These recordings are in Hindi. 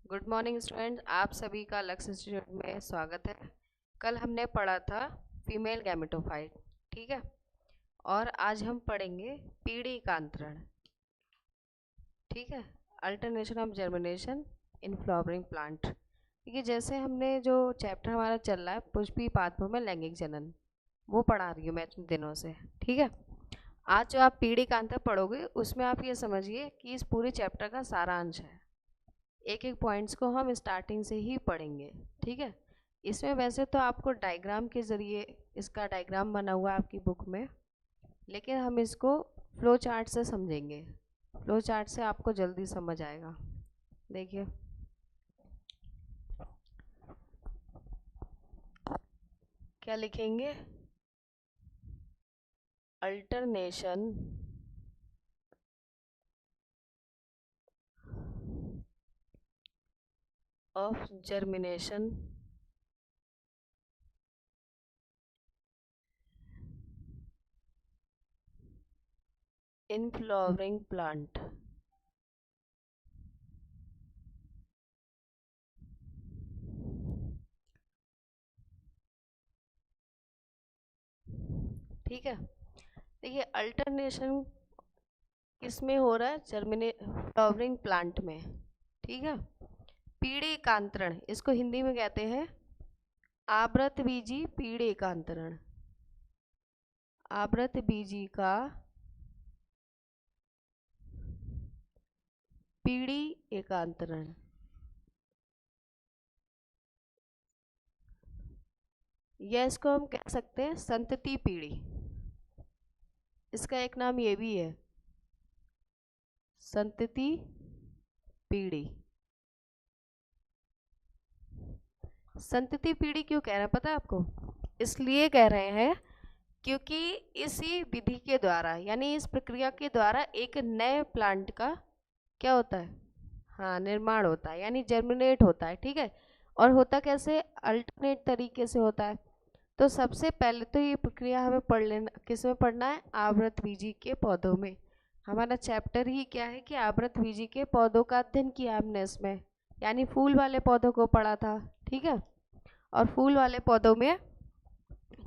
गुड मॉर्निंग स्टूडेंट्स, आप सभी का लक्ष्य इंस्टीट्यूट में स्वागत है। कल हमने पढ़ा था फीमेल गैमेटोफाइट, ठीक है। और आज हम पढ़ेंगे पीढ़ी का अंतरण, ठीक है। Alternation of germination in flowering plant. ठीक है, जैसे हमने जो चैप्टर हमारा चल रहा है पुष्पी पादपों में लैंगिक जनन, वो पढ़ा रही हूँ मैं इतने दिनों से, ठीक है। आज जो आप पीढ़ी का अंतर पढ़ोगे उसमें आप ये समझिए कि इस पूरे चैप्टर का सारांश है। एक एक पॉइंट्स को हम स्टार्टिंग से ही पढ़ेंगे, ठीक है। इसमें वैसे तो आपको डायग्राम के ज़रिए इसका डायग्राम बना हुआ है आपकी बुक में, लेकिन हम इसको फ्लो चार्ट से समझेंगे। फ्लो चार्ट से आपको जल्दी समझ आएगा। देखिए, क्या लिखेंगे? Alternation of germination in flowering plant. ठीक है, देखिए अल्टरनेशन किस में हो रहा है? फ्लावरिंग प्लांट में, ठीक है। पीढ़ी का अंतरण, इसको हिंदी में कहते हैं आवृत बीजी पीढ़ी का अंतरण। आवृत बीजी का पीढ़ी एकांतरण, या इसको हम कह सकते हैं संतति पीढ़ी। इसका एक नाम ये भी है, संतति पीढ़ी। संतति पीढ़ी क्यों कह रहे हैं पता है आपको? इसलिए कह रहे हैं क्योंकि इसी विधि के द्वारा, यानी इस प्रक्रिया के द्वारा एक नए प्लांट का क्या होता है? हाँ, निर्माण होता है, यानी जर्मिनेट होता है, ठीक है। और होता कैसे? अल्टरनेट तरीके से होता है। तो सबसे पहले तो ये प्रक्रिया हमें पढ़ लेना, किस में पढ़ना है? आवृत बीजी के पौधों में। हमारा चैप्टर ही क्या है कि आवृत बीजी के पौधों का अध्ययन किया हमने इसमें, यानी फूल वाले पौधों को पढ़ा था, ठीक है। और फूल वाले पौधों में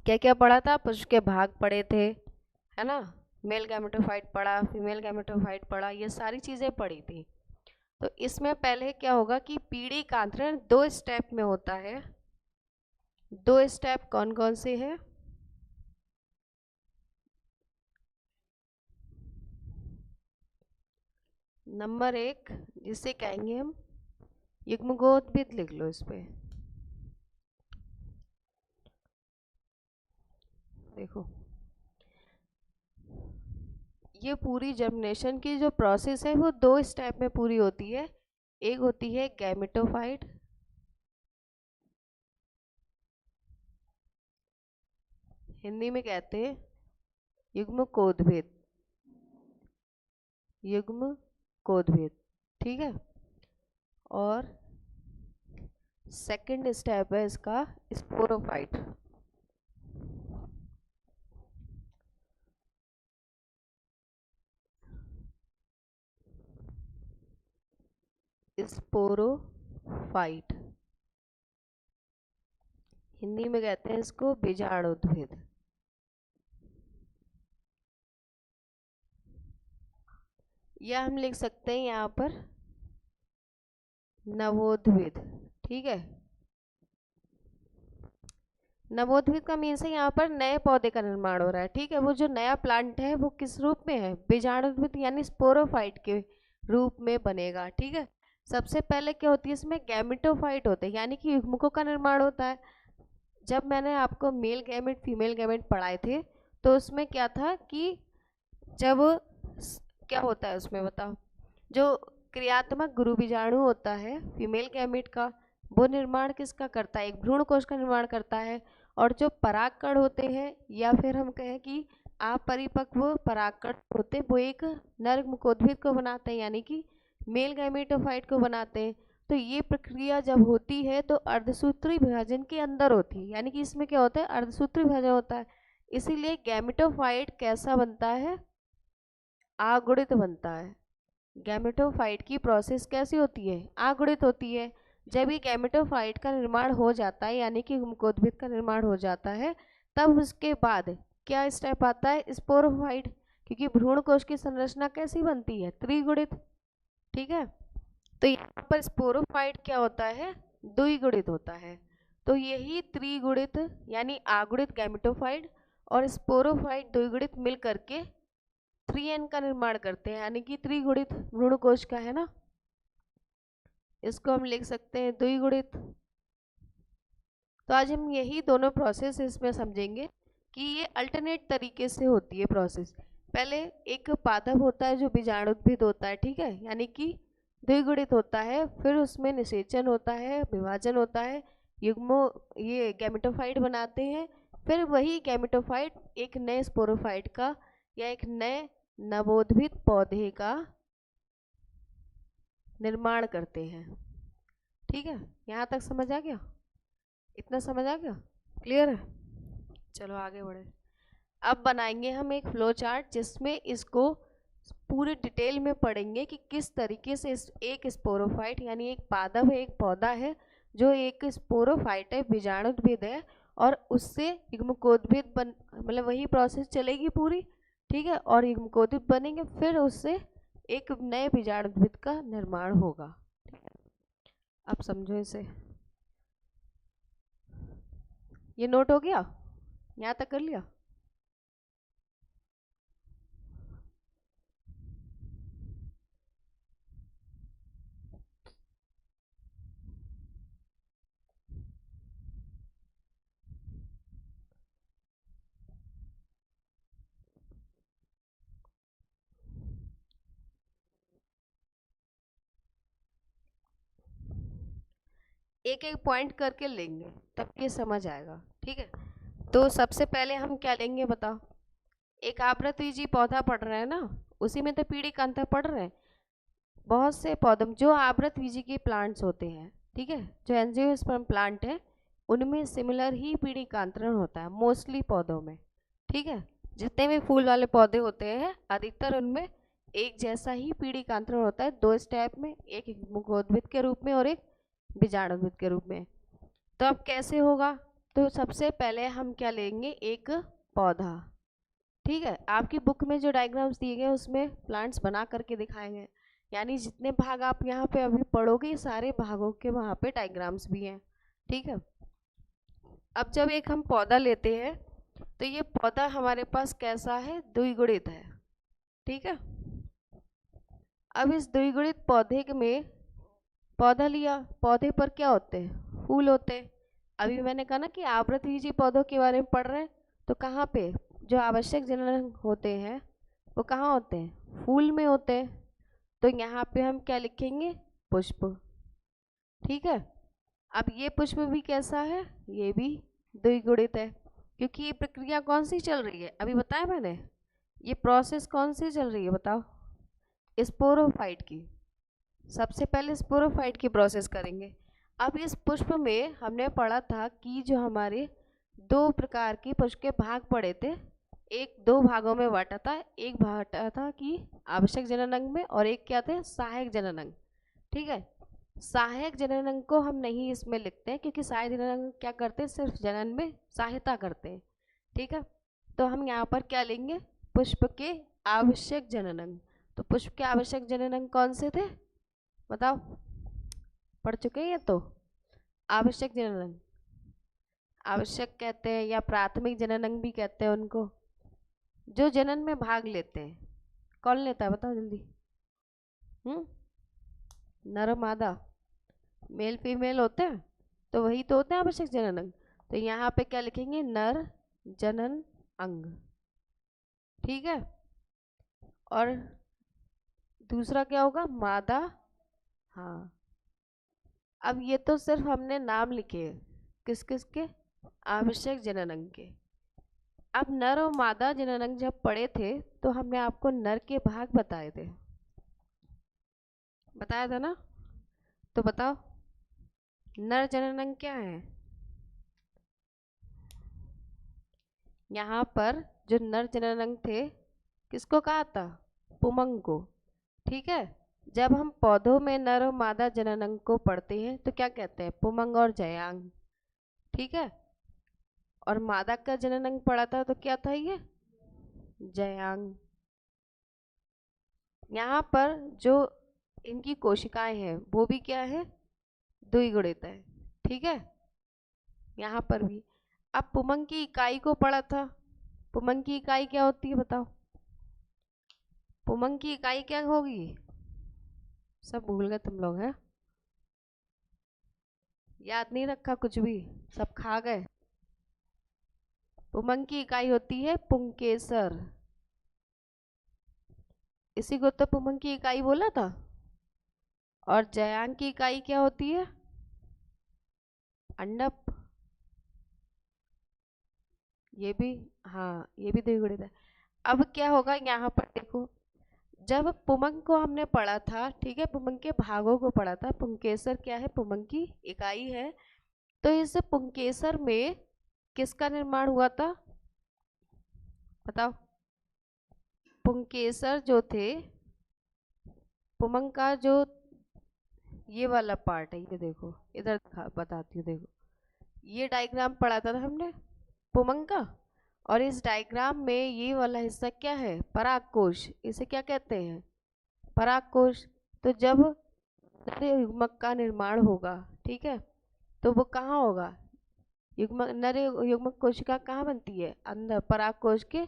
क्या क्या पढ़ा था? पुष्प के भाग पढ़े थे, है ना। मेल गैमेटोफाइट पढ़ा, फीमेल गैमेटोफाइट पढ़ा, ये सारी चीज़ें पढ़ी थी। तो इसमें पहले क्या होगा कि पीढ़ी का अंतरण 2 स्टेप में होता है। 2 स्टेप कौन कौन से हैं? नंबर 1 जिसे कहेंगे हम युग्मकोद्भिद, लिख लो इस पे। देखो, ये पूरी जर्मिनेशन की जो प्रोसेस है वो 2 स्टेप में पूरी होती है। एक होती है गैमेटोफाइट, हिंदी में कहते हैं युग्मकोद्भिद, युग्मकोद्भिद, ठीक है। और सेकंड स्टेप है इसका स्पोरोफाइट। स्पोरोफाइट, हिंदी में कहते हैं इसको बीजाणुद्भिद। या हम लिख सकते हैं यहाँ पर नवोद्भिद, ठीक है। नवोद्भिद का मीन्स है यहाँ पर नए पौधे का निर्माण हो रहा है, ठीक है। वो जो नया प्लांट है वो किस रूप में है? बीजाणुद्भिद यानी स्पोरोफाइट के रूप में बनेगा, ठीक है। सबसे पहले क्या होती है इसमें? गैमेटोफाइट होते हैं, यानी कि युग्मकों का निर्माण होता है। जब मैंने आपको मेल गैमेट फीमेल गैमेट पढ़ाए थे तो उसमें क्या था कि जब क्या होता है उसमें बताओ, जो क्रियात्मक गुरु बीजाणु होता है फीमेल गैमेट का, वो निर्माण किसका करता है? एक भ्रूण कोश का निर्माण करता है। और जो परागकण होते हैं, या फिर हम कहें कि अपरिपक्व परागकण होते, वो एक नर मुकोद्भिद को बनाते हैं, यानी कि मेल गैमेटोफाइट को बनाते हैं। तो ये प्रक्रिया जब होती है तो अर्धसूत्री विभाजन के अंदर होती है, यानी कि इसमें क्या होता है? अर्धसूत्री विभाजन होता है। इसीलिए गैमेटोफाइट कैसा बनता है? आगुणित बनता है, गैमेटोफाइट की प्रोसेस कैसी होती है? अगुणित होती है। जब ये गैमेटोफाइट का निर्माण हो जाता है यानी कि मुकोद्भिद का निर्माण हो जाता है, तब उसके बाद क्या स्टेप आता है? स्पोरोफाइट। क्योंकि भ्रूण कोश की संरचना कैसी बनती है? त्रिगुणित। ठीक है, तो यहाँ पर स्पोरोफाइट क्या होता है? द्विगुणित होता है। तो यही त्रिगुणित यानी अगुणित गैमेटोफाइट और स्पोरोफाइट द्विगुणित मिल करके 3n का निर्माण करते हैं, यानी कि त्रिगुणित भ्रूण कोश का, है ना। इसको हम लिख सकते हैं द्विगुणित। तो आज हम यही दोनों प्रोसेस इसमें समझेंगे कि ये अल्टरनेट तरीके से होती है प्रोसेस। पहले एक पादप होता है जो बीजाणुद्भिद होता है, ठीक है, यानी कि द्विगुणित होता है। फिर उसमें निषेचन होता है, विभाजन होता है, युग्मो ये गैमेटोफाइट बनाते हैं। फिर वही गैमेटोफाइट एक नए स्पोरोफाइट का या एक नए नवोद्भिद पौधे का निर्माण करते हैं। ठीक है, यहाँ तक समझ आ गया? इतना समझ आ गया? क्लियर है? चलो आगे बढ़े। अब बनाएंगे हम एक फ्लो चार्ट जिसमें इसको पूरे डिटेल में पढ़ेंगे कि किस तरीके से एक स्पोरोफाइट यानी एक पादप है, एक पौधा है जो एक स्पोरोफाइट है, बीजाणुद्भिद है, और उससे युग्मकोद्भिद बन, मतलब वही प्रोसेस चलेगी पूरी। ठीक है, और युग्मकोद्भिद बनेंगे, फिर उससे एक नए बीजाणुद्भिद का निर्माण होगा। अब समझो इसे। ये नोट हो गया? यहाँ तक कर लिया? एक एक पॉइंट करके लेंगे तब ये समझ आएगा। ठीक है, तो सबसे पहले हम क्या लेंगे बताओ? एक आवृतबीजी पौधा पढ़ रहे हैं ना, उसी में तो पीढ़ी का अंतर पढ़ रहे हैं। बहुत से पौधों जो आवृतबीजी के प्लांट्स होते हैं, ठीक है, जो एंजियोस्पर्म प्लांट है, उनमें सिमिलर ही पीढ़ी का अंतरण होता है मोस्टली पौधों में। ठीक है, जितने भी फूल वाले पौधे होते हैं अधिकतर उनमें एक जैसा ही पीढ़ी का अंतरण होता है, दो स्टेप में, एक मुखोद्भिद के रूप में और एक बीजाणुद्भिद के रूप में। तो अब कैसे होगा? तो सबसे पहले हम क्या लेंगे? एक पौधा। ठीक है, आपकी बुक में जो डायग्राम्स दिए गए उसमें प्लांट्स बना करके दिखाए गए, यानी जितने भाग आप यहाँ पे अभी पढ़ोगे सारे भागों के वहाँ पे डायग्राम्स भी हैं। ठीक है, अब जब एक हम पौधा लेते हैं तो ये पौधा हमारे पास कैसा है? द्विगुणित है। ठीक है, अब इस द्विगुणित पौधे में पौधा लिया, पौधे पर क्या होते हैं? फूल होते हैं। अभी मैंने कहा ना कि आवृतबीजी पौधों के बारे में पढ़ रहे हैं, तो कहाँ पे जो आवश्यक जनन होते हैं वो कहाँ होते हैं? फूल में होते हैं। तो यहाँ पे हम क्या लिखेंगे? पुष्प। ठीक है, अब ये पुष्प भी कैसा है? ये भी द्विगुणित है, क्योंकि ये प्रक्रिया कौन सी चल रही है? अभी बताया मैंने, ये प्रोसेस कौन सी चल रही है बताओ? स्पोरोफाइट की। सबसे पहले स्पोरोफाइट की प्रोसेस करेंगे। अब इस पुष्प में हमने पढ़ा था कि जो हमारे दो प्रकार के पुष्प के भाग पड़े थे, एक दो भागों में बांटा था। एक बांटा था कि आवश्यक जनन अंग में, और एक क्या थे? सहायक जनन अंग। ठीक है, सहायक जनन अंग को हम नहीं इसमें लिखते हैं क्योंकि सहायक जनन अंग क्या करते हैं? सिर्फ जनन में सहायता करते हैं। ठीक है, तो हम यहाँ पर क्या लेंगे? पुष्प के आवश्यक जनन अंग। तो पुष्प के आवश्यक जनन अंग कौन से थे बताओ? पढ़ चुके हैं ये तो। आवश्यक जनन अंग, आवश्यक कहते हैं या प्राथमिक जनन अंग भी कहते हैं उनको, जो जनन में भाग लेते हैं। कौन लेता है बताओ जल्दी? नर मादा, मेल फीमेल होते हैं, तो वही तो होते हैं आवश्यक जनन अंग। तो यहाँ पे क्या लिखेंगे? नर जनन अंग। ठीक है, और दूसरा क्या होगा? मादा। हाँ, अब ये तो सिर्फ हमने नाम लिखे हैं, किस किस के? आवश्यक जनन अंग के। अब नर और मादा जनन अंग जब पढ़े थे तो हमने आपको नर के भाग बताए थे, बताया था ना? तो बताओ नर जनन अंग क्या है? यहाँ पर जो नर जनन अंग थे किसको कहा था? पुमंग को। ठीक है, जब हम पौधों में नर और मादा जननांग को पढ़ते हैं तो क्या कहते हैं? पुमंग और जयांग। ठीक है, और मादा का जननांग पढ़ा था तो क्या था ये? जयांग। यहाँ पर जो इनकी कोशिकाएं हैं वो भी क्या है? द्विगुणित है। ठीक है, यहाँ पर भी। अब पुमंग की इकाई को पढ़ा था, पुमंग की इकाई क्या होती है बताओ? पुमंग की इकाई क्या होगी? सब भूल गए तुम लोग हैं, याद नहीं रखा कुछ भी, सब खा गए। पुमंग की इकाई होती है पुंकेसर, इसी को तो पुमंग की इकाई बोला था। और जयांग की इकाई क्या होती है? अंडप। ये भी, हाँ ये भी द्विगुणित है। अब क्या होगा यहाँ पर देखो, जब पुमंग को हमने पढ़ा था, ठीक है, पुमंग के भागों को पढ़ा था, पुंकेसर क्या है? पुमंग की इकाई है। तो इस पुंकेसर में किसका निर्माण हुआ था बताओ? पुंकेसर जो थे, पुमंग का जो ये वाला पार्ट है, ये देखो इधर बताती हूँ, देखो ये डायग्राम पढ़ा था हमने पुमंग का, और इस डायग्राम में ये वाला हिस्सा क्या है? परागकोश। इसे क्या कहते हैं? परागकोश। तो जब नर युग्मक का निर्माण होगा, ठीक है, तो वो कहाँ होगा? युग्मक, नर युग्मक कोशिका कहाँ बनती है? अंदर परागकोश के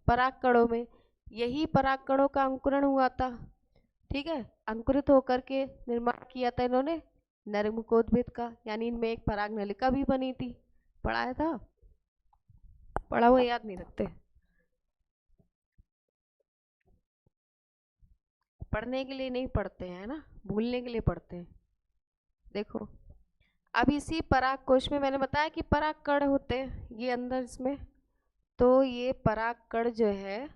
परागकणों में। यही परागकणों का अंकुरण हुआ था, ठीक है, अंकुरित होकर के निर्माण किया था इन्होंने नरमुकोद्भिद का, यानी इनमें एक पराग नलिका भी बनी थी। पढ़ाया था? पढ़ा हुआ याद नहीं रखते, पढ़ने के लिए नहीं पढ़ते हैं ना, भूलने के लिए पढ़ते हैं। देखो, अब इसी पराग कोश में मैंने बताया कि पराग कण होते हैं ये अंदर इसमें, तो ये पराग कण जो है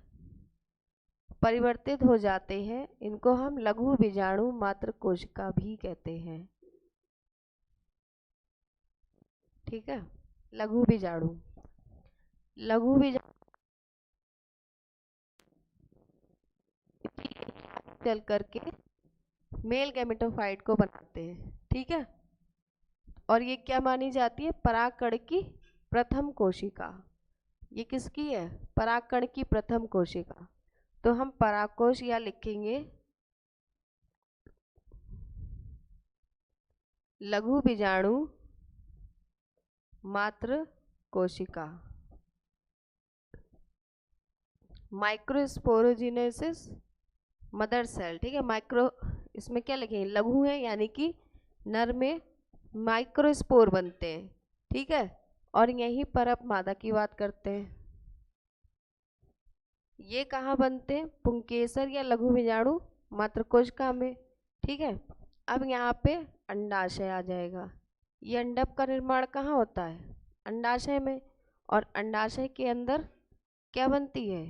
परिवर्तित हो जाते हैं, इनको हम लघु बीजाणु मात्र कोशिका भी कहते हैं। ठीक है, लघु बीजाणु, लघु बीजाणु चल करके मेल गैमेटोफाइट को बनाते हैं। ठीक है, और ये क्या मानी जाती है? परागकण की प्रथम कोशिका। ये किसकी है? परागकण की प्रथम कोशिका। तो हम परागकोश या लिखेंगे लघु बीजाणु मात्र कोशिका, माइक्रोस्पोरोजिनेसिस मदर सेल। ठीक है, माइक्रो, इसमें क्या लिखेंगे? लघु है, यानी कि नर में माइक्रोस्पोर बनते हैं। ठीक है, और यहीं पर अब मादा की बात करते हैं। ये कहाँ बनते हैं? पुंकेसर या लघु बीजाणु मात्र कोशिका में। ठीक है, अब यहाँ पे अंडाशय आ जाएगा। ये अंडक का निर्माण कहाँ होता है? अंडाशय में। और अंडाशय के अंदर क्या बनती है?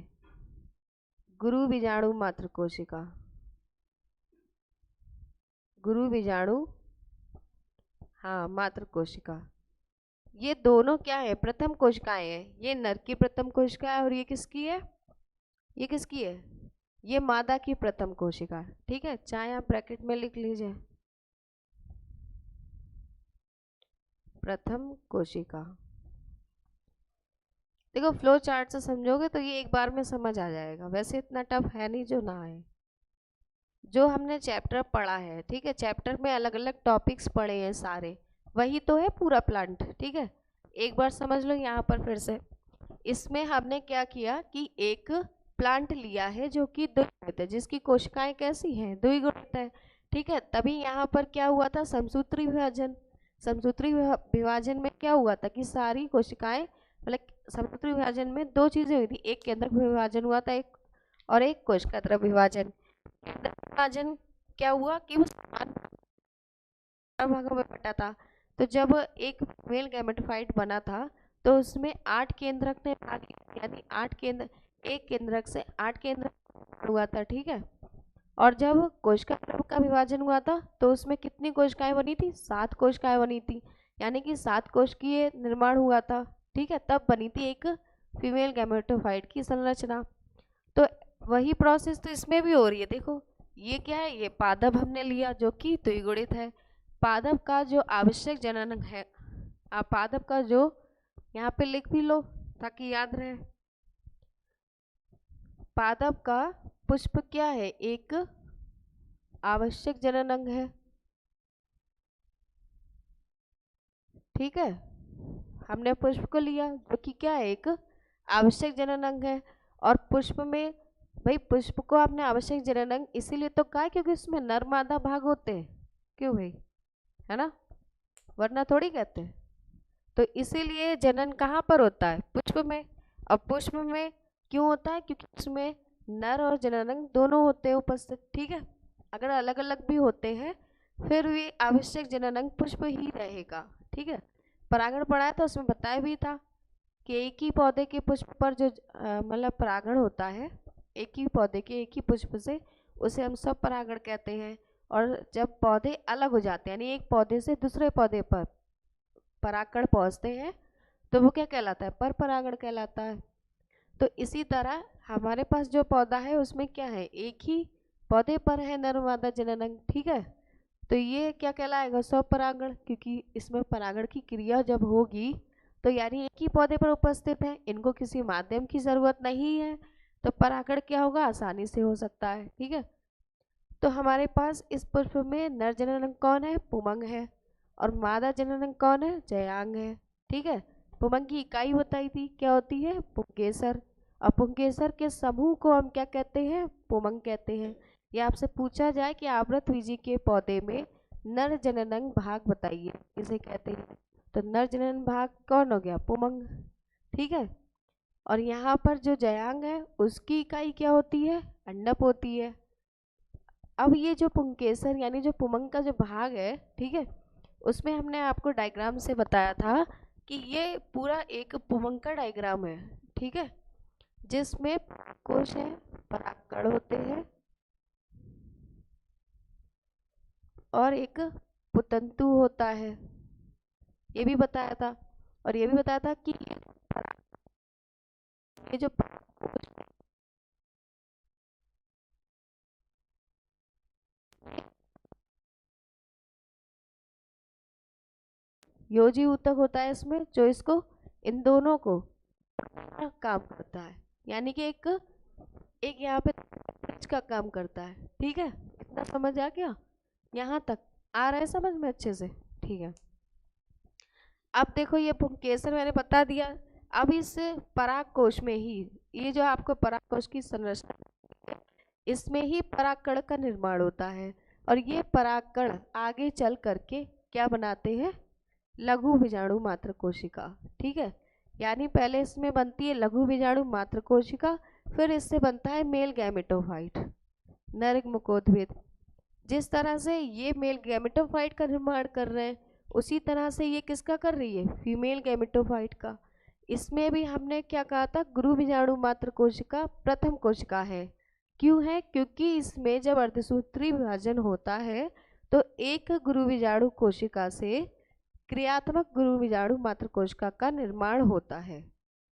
गुरु बीजाणु मात्र कोशिका, गुरु बीजाणु, हाँ मात्र कोशिका। ये दोनों क्या है? प्रथम कोशिकाएं हैं। ये नर की प्रथम कोशिका है और ये किसकी है? ये किसकी है? ये मादा की प्रथम कोशिका। ठीक है, चाहे आप ब्रैकेट में लिख लीजिए प्रथम कोशिका। देखो फ्लो चार्ट से समझोगे तो ये एक बार में समझ आ जाएगा, वैसे इतना टफ है नहीं जो ना आए। जो हमने चैप्टर पढ़ा है, ठीक है, चैप्टर में अलग अलग टॉपिक्स पढ़े हैं सारे, वही तो है पूरा प्लांट। ठीक है, एक बार समझ लो यहाँ पर फिर से। इसमें हमने क्या किया कि एक प्लांट लिया है जो कि द्विगुणित है, जिसकी कोशिकाएं कैसी हैं? द्विगुणित है। ठीक है, तभी यहाँ पर क्या हुआ था? समसूत्री विभाजन। समसूत्री विभाजन में क्या हुआ था कि सारी कोशिकाएं, मतलब समसूत्री विभाजन में दो चीजें हुई थी, एक केंद्रक विभाजन हुआ था, एक और एक कोशिका द्रव विभाजन। विभाजन क्या हुआ कि वो समान भागों में बटा था। तो जब एक मेल गैमेटोफाइट बना था तो उसमें 8 केंद्रक ने भाग लिया, यानी 8 केंद्र, एक केंद्रक से 8 केंद्रक हुआ था। ठीक है, और जब कोशिका द्रव का विभाजन हुआ था तो उसमें कितनी कोशिकाएं बनी थी? 7 कोशिकाएं बनी थी, यानी कि 7 कोशिकीय निर्माण हुआ था। ठीक है, तब बनी थी एक फीमेल गैमेटोफाइट की संरचना। तो वही प्रोसेस तो इसमें भी हो रही है। देखो, ये क्या है, ये पादप हमने लिया जो कि द्विगुणित है। पादप का जो आवश्यक जनन है, आप पादप का जो यहाँ पे लिख भी लो ताकि याद रहे। पादप का पुष्प क्या है, एक आवश्यक जनन अंग है। ठीक है, हमने पुष्प को लिया जो कि क्या है, एक आवश्यक जनन अंग है। और पुष्प में भाई पुष्प को आपने आवश्यक जनन अंग इसीलिए तो कहा क्योंकि उसमें नर मादा भाग होते हैं। क्यों भाई, है ना, वरना थोड़ी कहते हैं। तो इसीलिए जनन कहाँ पर होता है, पुष्प में। अब पुष्प में क्यों होता है, क्योंकि उसमें नर और जनन अंग दोनों होते हैं उपस्थित। ठीक है, अगर अलग अलग भी होते हैं फिर भी आवश्यक जनन अंग पुष्प ही रहेगा। ठीक है, परागण पढ़ा है तो उसमें बताया भी था कि एक ही पौधे के पुष्प पर जो मतलब परागण होता है, एक ही पौधे के एक ही पुष्प से, उसे हम सब परागण कहते हैं। और जब पौधे अलग हो जाते हैं, यानी एक पौधे से दूसरे पौधे पर परागकण पहुंचते हैं, तो वो क्या कहलाता है, पर परागण कहलाता है। तो इसी तरह हमारे पास जो पौधा है उसमें क्या है, एक ही पौधे पर है नर मादा जनन अंग। ठीक है, तो ये क्या कहलाएगा, स्वपरागण, क्योंकि इसमें परागण की क्रिया जब होगी तो यानी एक ही पौधे पर उपस्थित है, इनको किसी माध्यम की जरूरत नहीं है, तो परागण क्या होगा, आसानी से हो सकता है। ठीक है, तो हमारे पास इस पुष्प में नर जनन अंग कौन है, पुमंग है, और मादा जनन अंग कौन है, जयांग है। ठीक है, पुमंग की इकाई बताई थी क्या होती है, पुंकेसर। और पुंकेसर के समूह को हम क्या कहते हैं, पुमंग कहते हैं। ये आपसे पूछा जाए कि आवृतबीजी के पौधे में नर जनन अंग भाग बताइए, इसे कहते हैं, तो नर जनन भाग कौन हो गया, पुमंग। ठीक है, और यहाँ पर जो जयांग है उसकी इकाई क्या होती है, अंडप होती है। अब ये जो पुंकेसर यानी जो पुमंग का जो भाग है, ठीक है, उसमें हमने आपको डायग्राम से बताया था कि ये पूरा एक पुमंग का डायग्राम है। ठीक है, जिसमें कोश है, परागकण होते हैं, और एक पुतंतु होता है, ये भी बताया था। और ये भी बताया था कि ये जो परागकोश है, योजी ऊतक होता है इसमें, जो इसको इन दोनों को काम करता है, यानी कि एक एक यहाँ पे ब्रिज का काम करता है। ठीक है, इतना समझ आ गया, यहाँ तक आ रहा है समझ में अच्छे से। ठीक है, अब देखो ये पुंकेसर मैंने बता दिया। अब इस पराग कोश में ही, ये जो आपको पराग कोश की संरचना है, इसमें ही परागकण का निर्माण होता है। और ये परागकण आगे चल करके क्या बनाते हैं, लघु बीजाणु मात्र कोशिका। ठीक है, यानी पहले इसमें बनती है लघु बीजाणु मात्र कोशिका, फिर इससे बनता है मेल गैमेटोफाइट, नर मुकोद्भिद। जिस तरह से ये मेल गैमेटोफाइट का निर्माण कर रहे हैं, उसी तरह से ये किसका कर रही है, फीमेल गैमेटोफाइट का। इसमें भी हमने क्या कहा था, गुरु बीजाणु मात्र कोशिका प्रथम कोशिका है। क्यों है, क्योंकि इसमें जब अर्धसूत्री विभाजन होता है तो एक गुरु बीजाणु कोशिका से क्रियात्मक गुरु बीजाणु मात्र कोशिका का निर्माण होता है।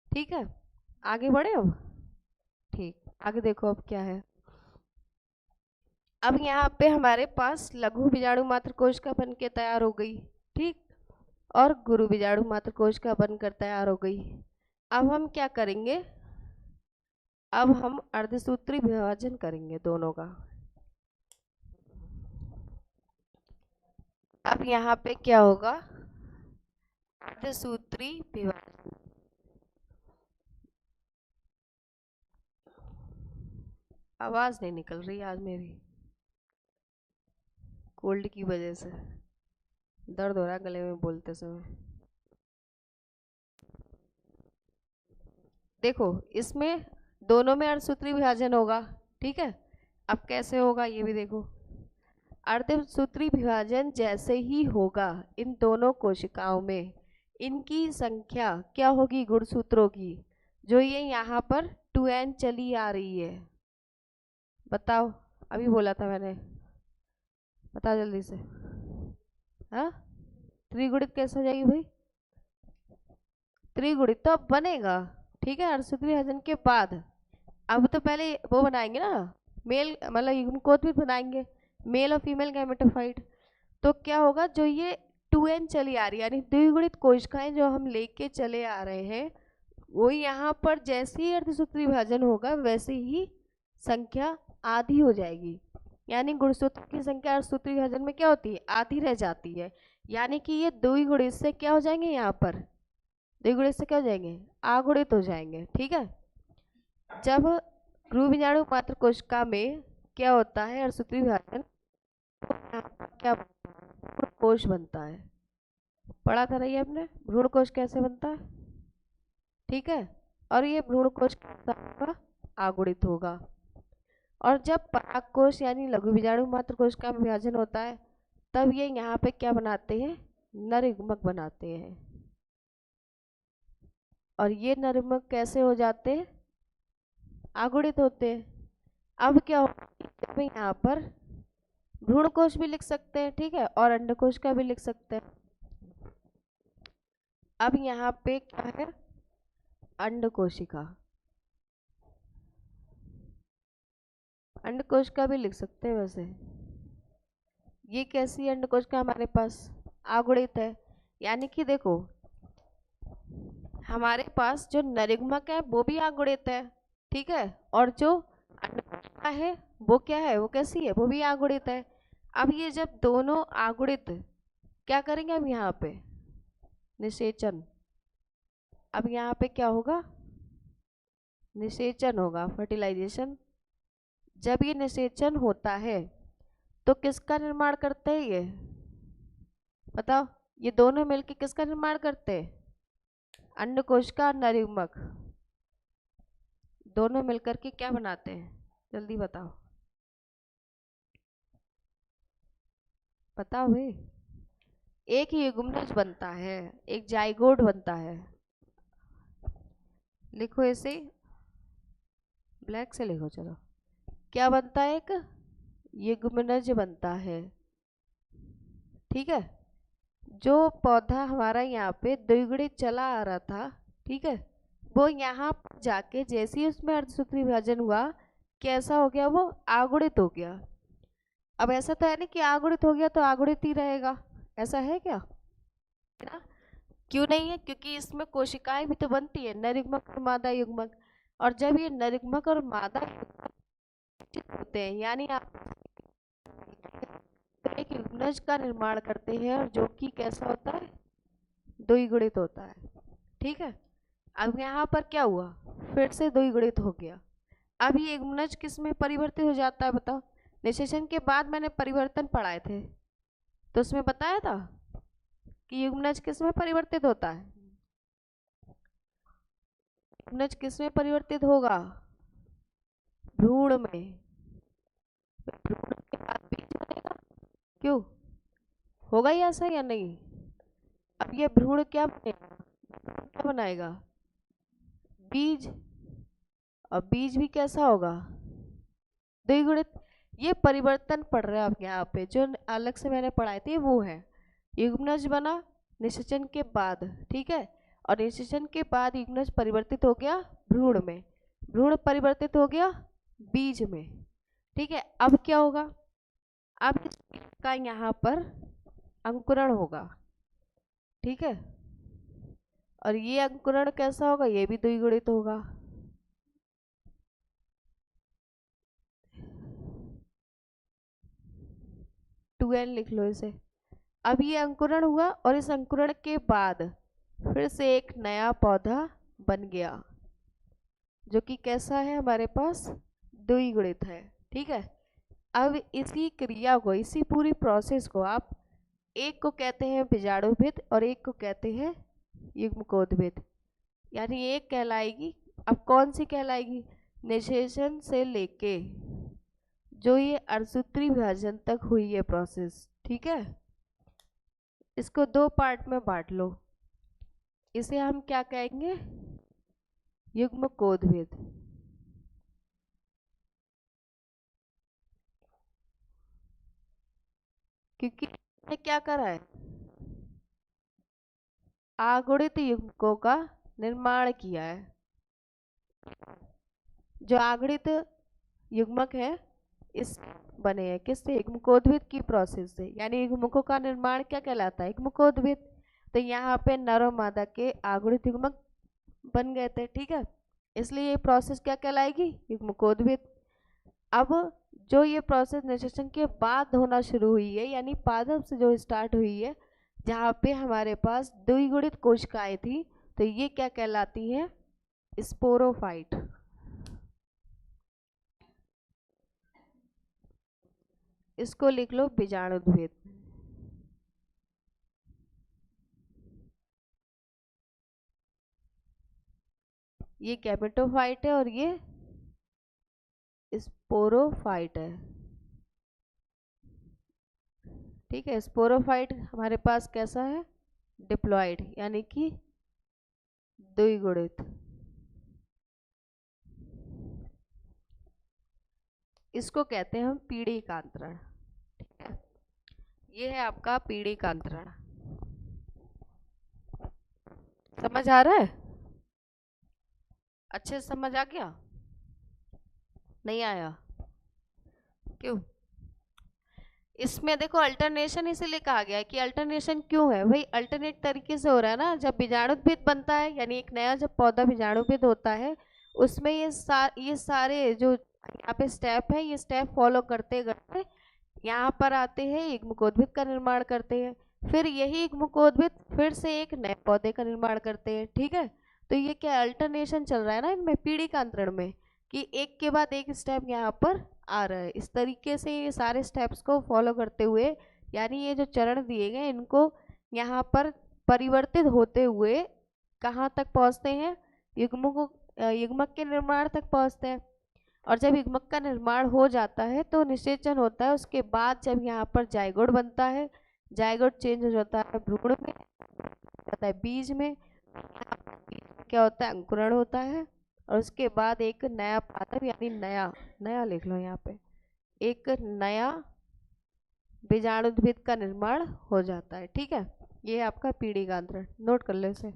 ठीक है, आगे बढ़े अब। ठीक, आगे देखो अब क्या है। अब यहाँ पे हमारे पास लघु बीजाणु मात्र कोशिका बन के तैयार हो गई। ठीक, और गुरु बीजाणु मात्र कोशिका बनकर तैयार हो गई। अब हम क्या करेंगे, अब हम अर्धसूत्री विभाजन करेंगे दोनों का। अब यहाँ पे क्या होगा, अर्धसूत्री विभाजन। आवाज नहीं निकल रही आज मेरी, कोल्ड की वजह से दर्द हो रहा है गले में बोलते समय। देखो इसमें दोनों में अर्धसूत्री विभाजन होगा। ठीक है, अब कैसे होगा ये भी देखो। अर्धसूत्री विभाजन जैसे ही होगा इन दोनों कोशिकाओं में, इनकी संख्या क्या होगी, गुणसूत्रों की, जो ये यहाँ पर 2n चली आ रही है। बताओ, अभी बोला था मैंने, बता जल्दी से। हाँ, त्रिगुणित कैसे हो जाएगी भाई, त्रिगुणित तो अब बनेगा। ठीक है, अर्धसूत्री विभाजन के बाद। अब तो पहले वो बनाएंगे ना, मेल मतलब युग्मकोद्भिद बनाएंगे, मेल और फीमेल गैमेटोफाइट। तो क्या होगा, जो ये 2n चली आ रही है यानी द्विगुणित कोशिकाएं जो हम लेके चले आ रहे हैं, वो यहाँ पर जैसे ही अर्धसूत्री विभाजन होगा वैसे ही संख्या आधी हो जाएगी। यानी गुणसूत्र की संख्या अर्धसूत्री विभाजन में क्या होती है, आधी रह जाती है। यानी कि ये द्विगुणित से क्या हो जाएंगे, यहाँ पर द्विगुणित से क्या हो जाएंगे, आगुणित हो जाएंगे। ठीक है, जब ध्रुव बीजाणु मात्र कोशिका में क्या होता है, अर्धसूत्री विभाजन, तो यहाँ पर क्या भ्रूण कोश बनता है। पढ़ा था रही आपने भ्रूण कोश कैसे बनता है, ठीक है। और ये भ्रूण कोश कैसा होगा, आगुणित होगा। और जब परागकोश यानी लघु बीजाणु मात्र कोश का विभाजन होता है, तब ये यहाँ पे क्या बनाते हैं, नरयुग्मक बनाते हैं। और ये नरयुग्मक कैसे हो जाते हैं, आगुणित होते हैं। अब क्या होगा, जब यहाँ पर भ्रूण कोश भी लिख सकते हैं, ठीक है, और अंडकोश का भी लिख सकते हैं। अब यहाँ पे क्या है, अंडकोशिका, अंडकोश का भी लिख सकते हैं। वैसे ये कैसी अंडकोश का हमारे पास आगुणित है। यानी कि देखो हमारे पास जो नरयुग्मक है वो भी आगुणित है, ठीक है, और जो अंडकोशिका है वो क्या है, वो कैसी है, वो भी आगुणित है। अब ये जब दोनों आगुणित, क्या करेंगे अब यहाँ पे निषेचन। अब यहाँ पे क्या होगा, निषेचन होगा, फर्टिलाइजेशन। जब ये निषेचन होता है तो किसका निर्माण करते हैं ये, बताओ, ये दोनों मिलके किसका निर्माण करते हैं, अंडकोश का, नरयुग्मक, दोनों मिलकर के क्या बनाते हैं, जल्दी बताओ, बताओ भाई। एक युग्मनज बनता है, एक जाइगोट बनता है। लिखो ऐसे, ब्लैक से लिखो, चलो। क्या बनता है, एक युग्मनज बनता है, ठीक है। जो पौधा हमारा यहाँ पे द्विगुणित चला आ रहा था, ठीक है, वो यहाँ पर जाके जैसे ही उसमें अर्धसूत्री विभाजन हुआ, कैसा हो गया, वो आगुणित हो गया। अब ऐसा तो है नहीं कि आगुणित हो गया तो आगुणित ही रहेगा, ऐसा है क्या, है ना। क्यों नहीं है, क्योंकि इसमें कोशिकाएं भी तो बनती है, नरयुग्मक और मादा युग्मक। और जब ये नरयुग्मक और मादा युग्मक होते हैं, यानी आप तो एक युग्मनज का निर्माण करते हैं, और जो कि कैसा होता है, द्विगुणित होता है, ठीक है। अब यहाँ पर क्या हुआ, फिर से द्विगुणित हो गया। अब ये युग्मनज किस में परिवर्तित हो जाता है, बताओ। निषेचन के बाद मैंने परिवर्तन पढ़ाए थे, तो उसमें बताया था कि युग्मनज किस में परिवर्तित होता है, युग्मनज किस में परिवर्तित होगा, भ्रूण में। भ्रूण के बाद बीज बनेगा, क्यों होगा ही ऐसा या नहीं। अब ये भ्रूण क्या बनेगा, क्या बनाएगा, बीज। और बीज भी कैसा होगा, द्विगुणित। ये परिवर्तन पढ़ रहे हैं आप यहाँ पे, जो अलग से मैंने पढ़ाए थे वो है, युग्मनज बना निषेचन के बाद, ठीक है, और निषेचन के बाद युग्मनज परिवर्तित हो गया भ्रूण में, भ्रूण परिवर्तित हो गया बीज में, ठीक है। अब क्या होगा, अब इसका यहाँ पर अंकुरण होगा, ठीक है, और ये अंकुरण कैसा होगा, ये भी द्विगुणित होगा। टू एन लिख लो इसे। अब ये अंकुरण हुआ, और इस अंकुरण के बाद फिर से एक नया पौधा बन गया, जो कि कैसा है, हमारे पास द्विगुणित है, ठीक है। अब इसी क्रिया को, इसी पूरी प्रोसेस को आप, एक को कहते हैं बीजाणुभिद और एक को कहते हैं युग्मकोद्भिद। यानी एक कहलाएगी, अब कौन सी कहलाएगी, निषेचन से लेके जो ये अर्धसूत्री विभाजन तक हुई ये प्रोसेस, ठीक है। इसको दो पार्ट में बांट लो, इसे हम क्या कहेंगे, युग्मकोद्भिद। क्योंकि इसने क्या करा है, आगुणित युग्मकों का निर्माण किया है। जो आगुणित युग्मक है इस बने हैं किससे? युग्मकोद्भिद की प्रोसेस से। यानी युग्मकों का निर्माण क्या कहलाता है? युग्मकोद्भिद। तो यहाँ पे नर और मादा के आगुणित युग्मक बन गए थे, ठीक है, इसलिए ये प्रोसेस क्या कहलाएगी? युग्मकोद्भिद। अब जो ये प्रोसेस निषेचन के बाद होना शुरू हुई है, यानी पादप से जो स्टार्ट हुई है, जहाँ पे हमारे पास द्विगुणित कोशिकाएं थी, तो ये क्या कहलाती हैं? स्पोरोफाइट। इसको लिख लो बीजाणुद्भिद। ये गैमेटोफाइट है और ये स्पोरोफाइट है, ठीक है। स्पोरोफाइट हमारे पास कैसा है? डिप्लॉइड, यानी कि द्विगुणित। इसको कहते हैं हम पीढ़िकांतरण, ठीक है। ये है आपका पीढ़िकांतरण। समझ आ रहा है? अच्छे से समझ आ गया? नहीं आया? क्यों? इसमें देखो अल्टरनेशन इसीलिए कहा गया है कि अल्टरनेशन क्यों है भाई? अल्टरनेट तरीके से हो रहा है ना। जब बीजाणुद्भिद बनता है, यानी एक नया जब पौधा बीजाणुद्भिद होता है, उसमें ये सारे जो यहाँ पे स्टेप है, ये स्टेप फॉलो करते करते यहाँ पर आते हैं, युग्मकोद्भिद का निर्माण करते हैं। फिर यही युग्मकोद्भिद फिर से एक नए पौधे का निर्माण करते हैं, ठीक है। तो ये क्या अल्टरनेशन चल रहा है ना इनमें, पीढ़िकांतरण में, कि एक के बाद एक स्टेप यहाँ पर आ रहा है। इस तरीके से ये सारे स्टेप्स को फॉलो करते हुए, यानी ये जो चरण दिए गए, इनको यहाँ पर परिवर्तित होते हुए कहाँ तक पहुँचते हैं? युग्मक के निर्माण तक पहुँचते हैं। और जब युग्मक का निर्माण हो जाता है तो निषेचन होता है। उसके बाद जब यहाँ पर जाइगोट बनता है, जाइगोट चेंज हो जाता है भ्रूण में, जाता है बीज में, क्या होता है? अंकुरण होता है। और उसके बाद एक नया पादप, यानी नया लिख लो यहाँ पे, एक नया बीजाणुद्भिद का निर्माण हो जाता है, ठीक है। ये आपका पीढ़िकांतरण, नोट कर लो इसे।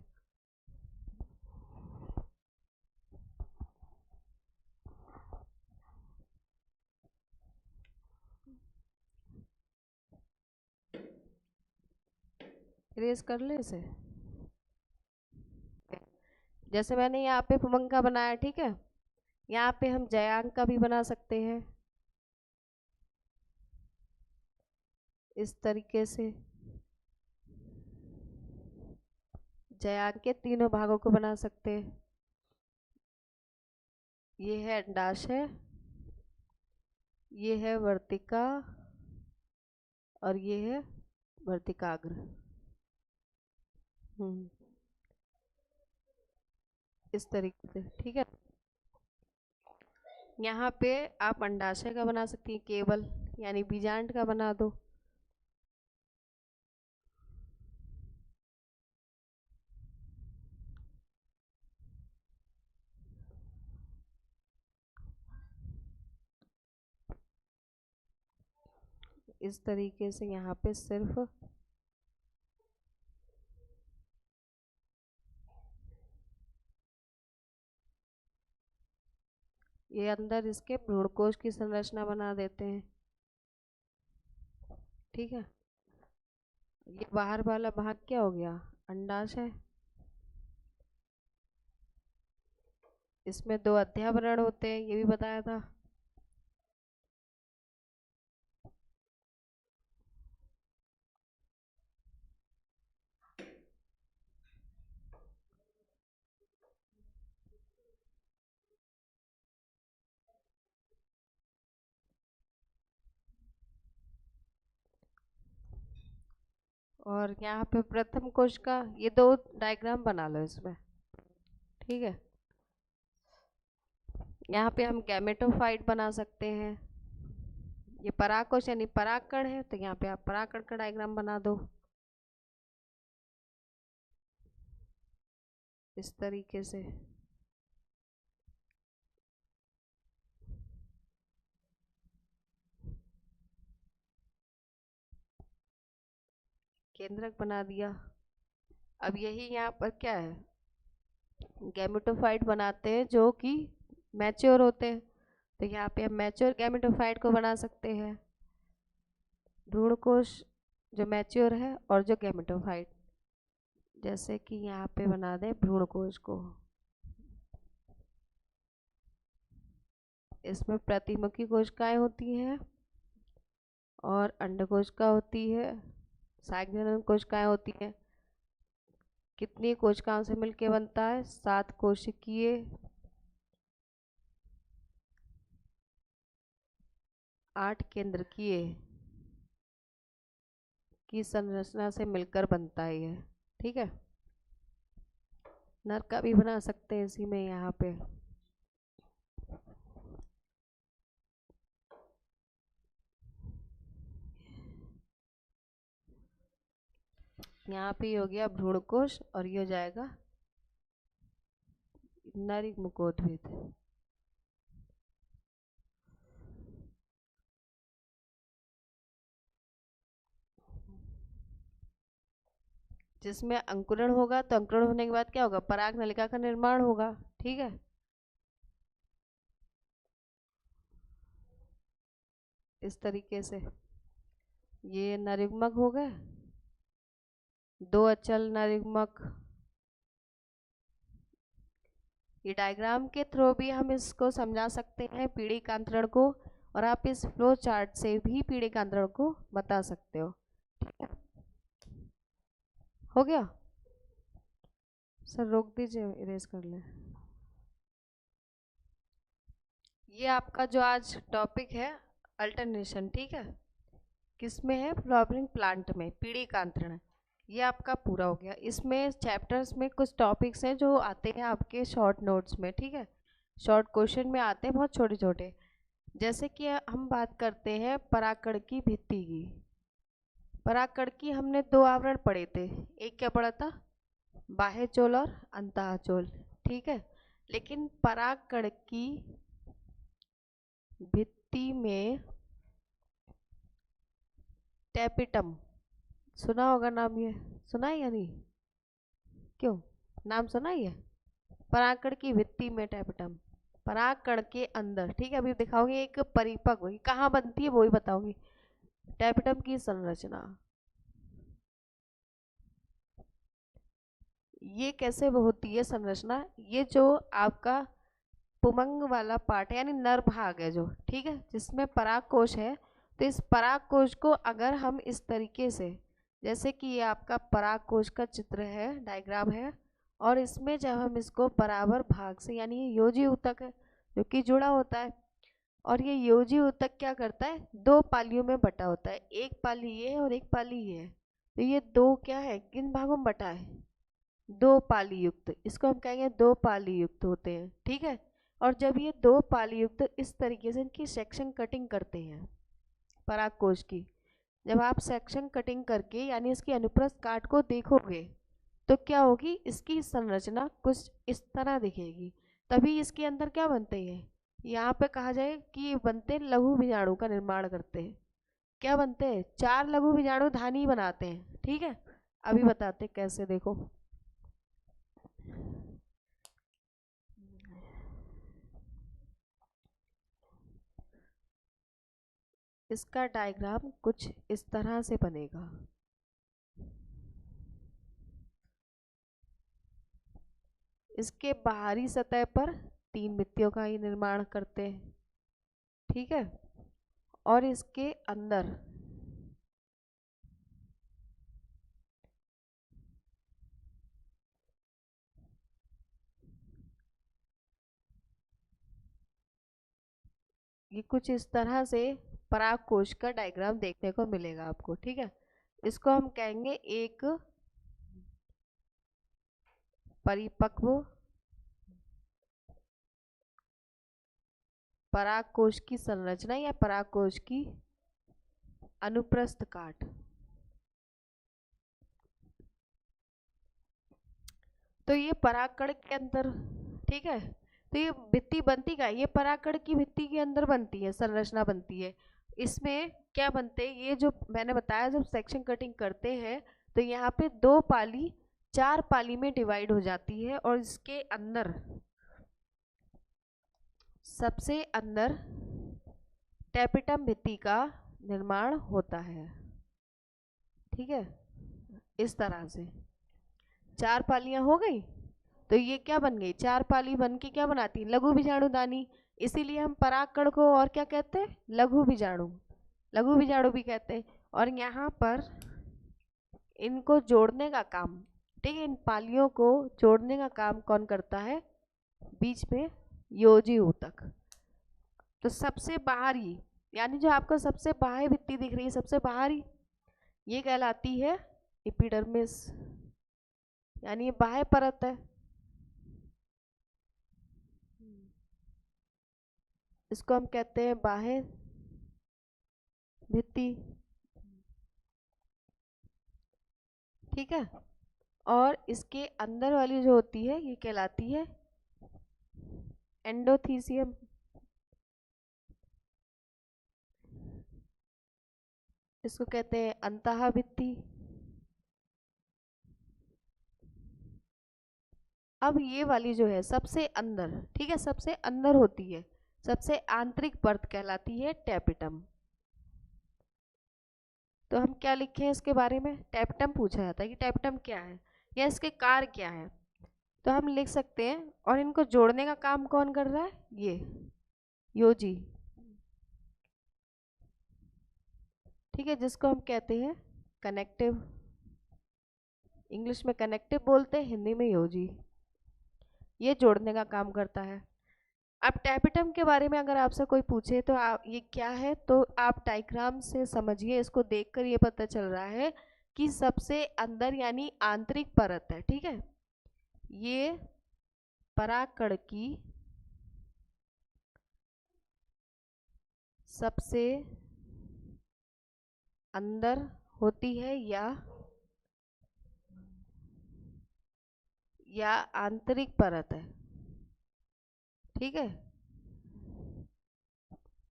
इरेज कर ले इसे। जैसे मैंने यहाँ पे पुमंग का बनाया, ठीक है, यहाँ पे हम जयांक का भी बना सकते हैं इस तरीके से। जयांक के तीनों भागों को बना सकते हैं। ये है अंडाशय, ये है वर्तिका, और ये है वर्तिकाग्र। इस तरीके से, ठीक है। यहाँ पे आप अंडाशय का बना सकती हैं केवल, यानी बीजांड का बना दो। इस तरीके से यहाँ पे सिर्फ ये अंदर इसके भ्रूणकोश की संरचना बना देते हैं, ठीक है। ये बाहर वाला भाग क्या हो गया? अंडाशय। इसमें 2 अध्यावरण होते हैं, ये भी बताया था। और यहाँ पे प्रथम कोश का ये 2 डायग्राम बना लो इसमें, ठीक है। यहाँ पे हम गैमेटोफाइट बना सकते हैं। ये परागकोश यानी परागकण है, तो यहाँ पे आप परागकण का डायग्राम बना दो इस तरीके से। केंद्रक बना दिया। अब यही यहाँ पर क्या है? गैमेटोफाइट बनाते हैं जो कि मैच्योर होते हैं। तो यहाँ पे हम मैच्योर गैमेटोफाइट को बना सकते हैं, भ्रूणकोश जो मैच्योर है और जो गैमेटोफाइट, जैसे कि यहाँ पे बना दें भ्रूणकोश को। इसमें प्रतिमुखी कोशिकाएं होती हैं और अंडकोशिका होती है, साइक्लोन कोशिकाएं होती हैं। कितनी कोशिकाओं से मिलकर बनता है? 7 कोशिकीय, 8 केंद्रकीय की संरचना से मिलकर बनता है ये, ठीक है। नर का भी बना सकते हैं इसी में। यहाँ पे हो गया भ्रूणकोश और ये हो जाएगा नर मुकोद्भिद। जिसमें अंकुरण होगा, तो अंकुरण होने के बाद क्या होगा? पराग नलिका का निर्माण होगा, ठीक है। इस तरीके से ये नरयुग्मक हो गए, 2 अचल नरयुग्मक। ये डायग्राम के थ्रू भी हम इसको समझा सकते हैं पीढ़िकांतरण को, और आप इस फ्लो चार्ट से भी पीढ़िकांतरण को बता सकते हो, ठीक है। हो गया सर? रोक दीजिए, इरेज कर ले। ये आपका जो आज टॉपिक है अल्टरनेशन, ठीक है, किसमें है? फ्लावरिंग प्लांट में पीढ़िकांतरण। ये आपका पूरा हो गया। इसमें चैप्टर्स में कुछ टॉपिक्स हैं जो आते हैं आपके शॉर्ट नोट्स में, ठीक है, शॉर्ट क्वेश्चन में आते हैं बहुत छोटे छोटे। जैसे कि हम बात करते हैं परागकण की भित्ति की। परागकण की हमने 2 आवरण पढ़े थे, एक क्या पढ़ा था? बाह्य चोल और अंतःचोल, ठीक है। लेकिन परागकण की भित्ति में टैपिटम सुना होगा नाम, ये सुना है या नहीं? क्यों नाम सुना ही है? परागकण की भित्ति में टैपिटम, परागकण के अंदर, ठीक है। अभी दिखाऊंगी एक परिपक्व कहाँ बनती है वो ही बताऊंगी। टैपिटम की संरचना ये कैसे होती है संरचना? ये जो आपका पुमंग वाला पार्ट है यानी नर भाग है जो, ठीक है, जिसमें परागकोश है, तो इस परागकोश को अगर हम इस तरीके से, जैसे कि ये आपका परागकोश का चित्र है, डायग्राम है, और इसमें जब हम इसको बराबर भाग से, यानी ये योजी ऊतक है जो कि जुड़ा होता है, और ये योजी ऊतक क्या करता है? 2 पालियों में बटा होता है, एक पाली ये है और एक पाली ये है। तो ये 2 क्या है? किन भागों में बटा है? 2 पाली युक्त। इसको हम कहेंगे 2 पाली युक्त होते हैं, ठीक है। और जब ये 2 पाली युक्त इस तरीके से इनकी सेक्शन कटिंग करते हैं परागकोश की, जब आप सेक्शन कटिंग करके यानी इसकी अनुप्रस्थ काट को देखोगे तो क्या होगी? इसकी संरचना कुछ इस तरह दिखेगी। तभी इसके अंदर क्या बनते हैं? यहाँ पे कहा जाए कि बनते लघु बीजाणु का निर्माण करते हैं। क्या बनते हैं? 4 लघु बीजाणु धानी बनाते हैं, ठीक है। अभी बताते कैसे, देखो। इसका डायग्राम कुछ इस तरह से बनेगा। इसके बाहरी सतह पर 3 भित्तियों का ही निर्माण करते हैं, ठीक है। और इसके अंदर ये कुछ इस तरह से परागकोश का डायग्राम देखने को मिलेगा आपको, ठीक है। इसको हम कहेंगे एक परिपक्व परागकोश की संरचना या परागकोश की अनुप्रस्थ काट। तो ये परागकण के अंदर, ठीक है, तो ये भित्ति बनती का, ये परागकण की भित्ति के अंदर बनती है, संरचना बनती है। इसमें क्या बनते हैं? ये जो मैंने बताया, जब सेक्शन कटिंग करते हैं तो यहाँ पे 2 पाली 4 पाली में डिवाइड हो जाती है, और इसके अंदर सबसे अंदर टैपेटम भित्ति का निर्माण होता है। ठीक है, इस तरह से 4 पालियां हो गई। तो ये क्या बन गई, 4 पाली बन के क्या बनाती, लघु बीजाणुदानी। इसीलिए हम परागकण को और क्या कहते हैं, लघु बीजाणु, लघु बीजाणु भी कहते हैं। और यहाँ पर इनको जोड़ने का काम, ठीक है, इन पालियों को जोड़ने का काम कौन करता है, बीच में योजी ऊतक। तो सबसे बाहरी, यानी जो आपको सबसे बाहरी भित्ति दिख रही है, सबसे बाहरी, ये कहलाती है एपिडर्मिस, यानी ये बाह्य परत है। इसको हम कहते हैं बाह्य भित्ति। ठीक है, और इसके अंदर वाली जो होती है ये कहलाती है एंडोथीसियम। इसको कहते हैं अंतः भित्ति। अब ये वाली जो है सबसे अंदर, ठीक है, सबसे अंदर होती है, सबसे आंतरिक परत कहलाती है टैपेटम। तो हम क्या लिखें इसके बारे में, टैपेटम पूछा जाता है कि टैपेटम क्या है या इसके कार्य क्या है। तो हम लिख सकते हैं, और इनको जोड़ने का काम कौन कर रहा है, ये योजी। ठीक है, जिसको हम कहते हैं कनेक्टिव, इंग्लिश में कनेक्टिव बोलते हैं, हिंदी में योजी। ये जोड़ने का काम करता है। अब टैपेटम के बारे में अगर आपसे कोई पूछे तो आप ये क्या है, तो आप डायग्राम से समझिए, इसको देखकर ये पता चल रहा है कि सबसे अंदर यानी आंतरिक परत है। ठीक है, ये परागकण की सबसे अंदर होती है या आंतरिक परत है। ठीक है,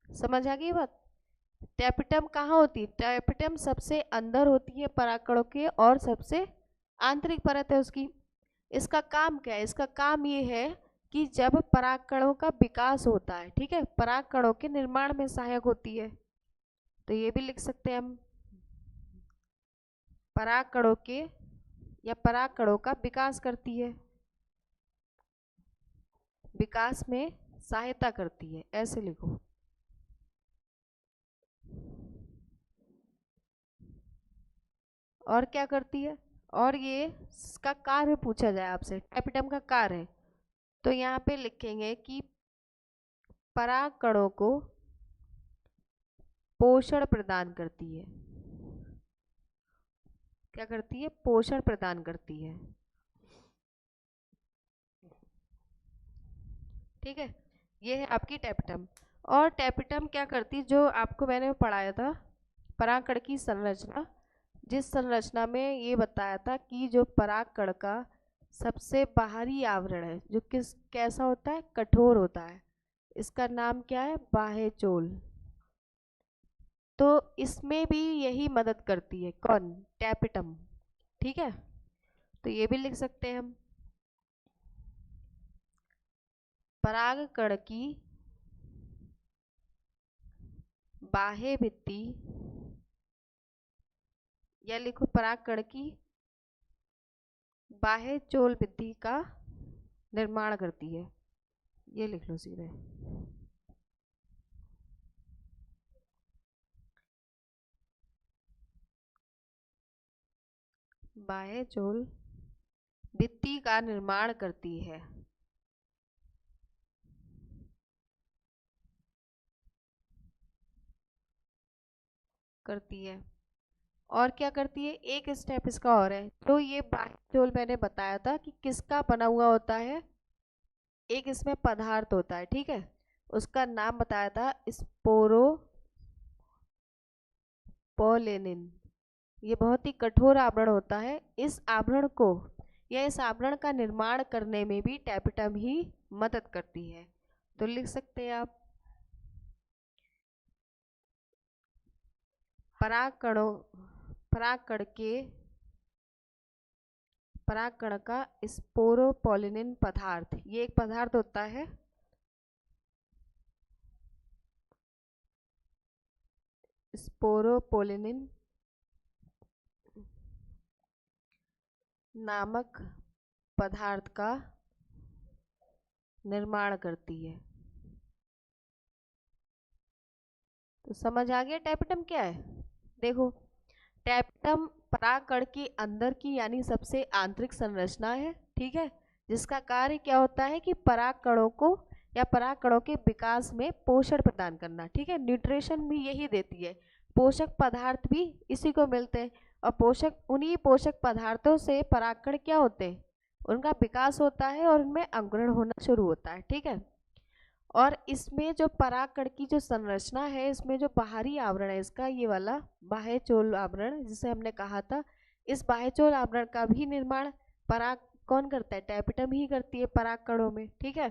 समझ आ गई बात। टैपेटम कहाँ होती है, टैपेटम सबसे अंदर होती है परागकणों के, और सबसे आंतरिक परत है उसकी। इसका काम क्या है, इसका काम ये है कि जब परागकणों का विकास होता है, ठीक है, परागकणों के निर्माण में सहायक होती है। तो ये भी लिख सकते हैं हम, परागकणों के या परागकणों का विकास करती है, विकास में सहायता करती है, ऐसे लिखो। और क्या करती है, और ये इसका कार्य पूछा जाए आपसे, टैपेटम का कार्य, तो यहाँ पे लिखेंगे कि परागकणों को पोषण प्रदान करती है। क्या करती है, पोषण प्रदान करती है। ठीक है, ये है आपकी टैपेटम। और टैपेटम क्या करती, जो आपको मैंने पढ़ाया था परागकण की संरचना, जिस संरचना में ये बताया था कि जो परागकण का सबसे बाहरी आवरण है, जो कैसा होता है, कठोर होता है, इसका नाम क्या है, बाह्यचोल। तो इसमें भी यही मदद करती है, कौन, टैपेटम। ठीक है, तो ये भी लिख सकते हैं हम, परागकण की बाह्य भित्ति, या लिखो परागकण की बाह्यचोल भित्ति का निर्माण करती है, ये लिख लो सीधे। बाह्यचोल भित्ति का निर्माण करती है, और क्या करती है, एक स्टेप इसका और है। तो ये बाह्यचोल मैंने बताया था कि किसका बना हुआ होता है, एक इसमें पदार्थ होता है, ठीक है, उसका नाम बताया था स्पोरोपोलेनिन। ये बहुत ही कठोर आवरण होता है। इस आवरण को या इस आवरण का निर्माण करने में भी टैपेटम ही मदद करती है। तो लिख सकते हैं आप, परागकण का स्पोरोपोलिनिन पदार्थ, ये एक पदार्थ होता है स्पोरोपोलिनिन नामक पदार्थ का निर्माण करती है। तो समझ आ गया टैपेटम क्या है। देखो, टैपेटम परागकण की अंदर की यानी सबसे आंतरिक संरचना है, ठीक है, जिसका कार्य क्या होता है कि परागकणों को या परागकणों के विकास में पोषण प्रदान करना, ठीक है, न्यूट्रिशन भी यही देती है, पोषक पदार्थ भी इसी को मिलते हैं, और उन्हीं पोषक पदार्थों से परागकण क्या होते हैं, उनका विकास होता है और उनमें अंकुरण होना शुरू होता है, ठीक है। और इसमें जो परागकण की जो संरचना है, इसमें जो बाहरी आवरण है इसका, ये वाला बाह्यचोल आवरण जिसे हमने कहा था, इस बाह्यचोल आवरण का भी निर्माण पराग कौन करता है, टैपेटम ही करती है परागकणों में, ठीक है।